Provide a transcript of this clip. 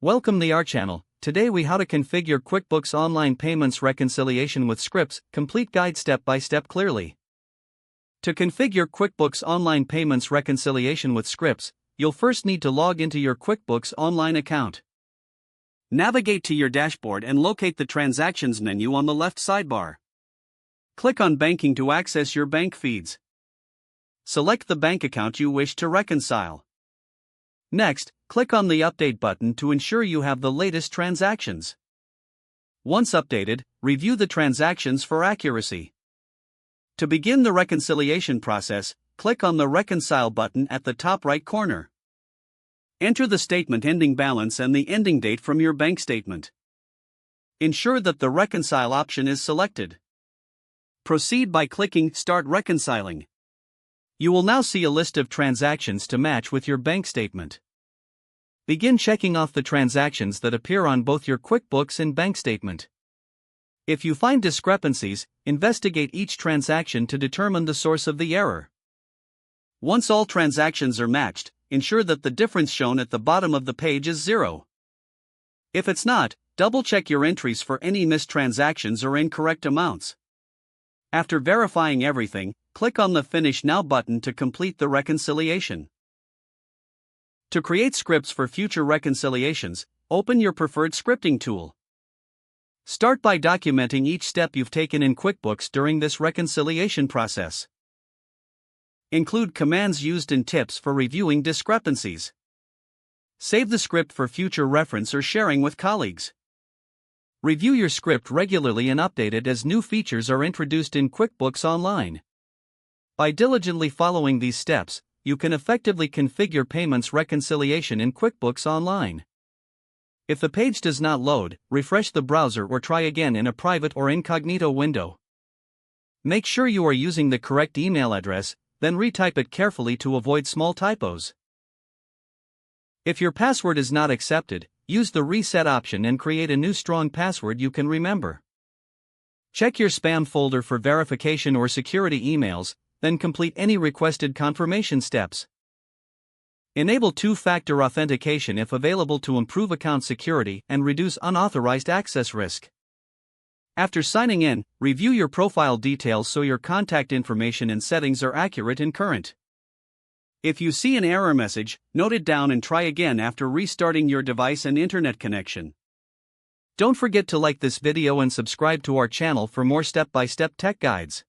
Welcome to our channel. Today we how to configure QuickBooks Online payments reconciliation with scripts, complete guide step by step clearly. To configure QuickBooks Online payments reconciliation with scripts, you'll first need to log into your QuickBooks Online account. Navigate to your dashboard and locate the Transactions menu on the left sidebar. Click on Banking to access your bank feeds. Select the bank account you wish to reconcile. Next, click on the Update button to ensure you have the latest transactions. Once updated, review the transactions for accuracy. To begin the reconciliation process, click on the Reconcile button at the top right corner. Enter the statement ending balance and the ending date from your bank statement. Ensure that the Reconcile option is selected. Proceed by clicking Start Reconciling. You will now see a list of transactions to match with your bank statement. Begin checking off the transactions that appear on both your QuickBooks and bank statement. If you find discrepancies, investigate each transaction to determine the source of the error. Once all transactions are matched, ensure that the difference shown at the bottom of the page is 0. If it's not, double-check your entries for any missed transactions or incorrect amounts. After verifying everything, click on the Finish Now button to complete the reconciliation. To create scripts for future reconciliations, open your preferred scripting tool. Start by documenting each step you've taken in QuickBooks during this reconciliation process. Include commands used and tips for reviewing discrepancies. Save the script for future reference or sharing with colleagues. Review your script regularly and update it as new features are introduced in QuickBooks Online. By diligently following these steps, you can effectively configure payments reconciliation in QuickBooks Online. If the page does not load, refresh the browser or try again in a private or incognito window. Make sure you are using the correct email address, then retype it carefully to avoid small typos. If your password is not accepted, use the Reset option and create a new strong password you can remember. Check your spam folder for verification or security emails, then complete any requested confirmation steps. Enable two-factor authentication if available to improve account security and reduce unauthorized access risk. After signing in, review your profile details so your contact information and settings are accurate and current. If you see an error message, note it down and try again after restarting your device and internet connection. Don't forget to like this video and subscribe to our channel for more step-by-step tech guides.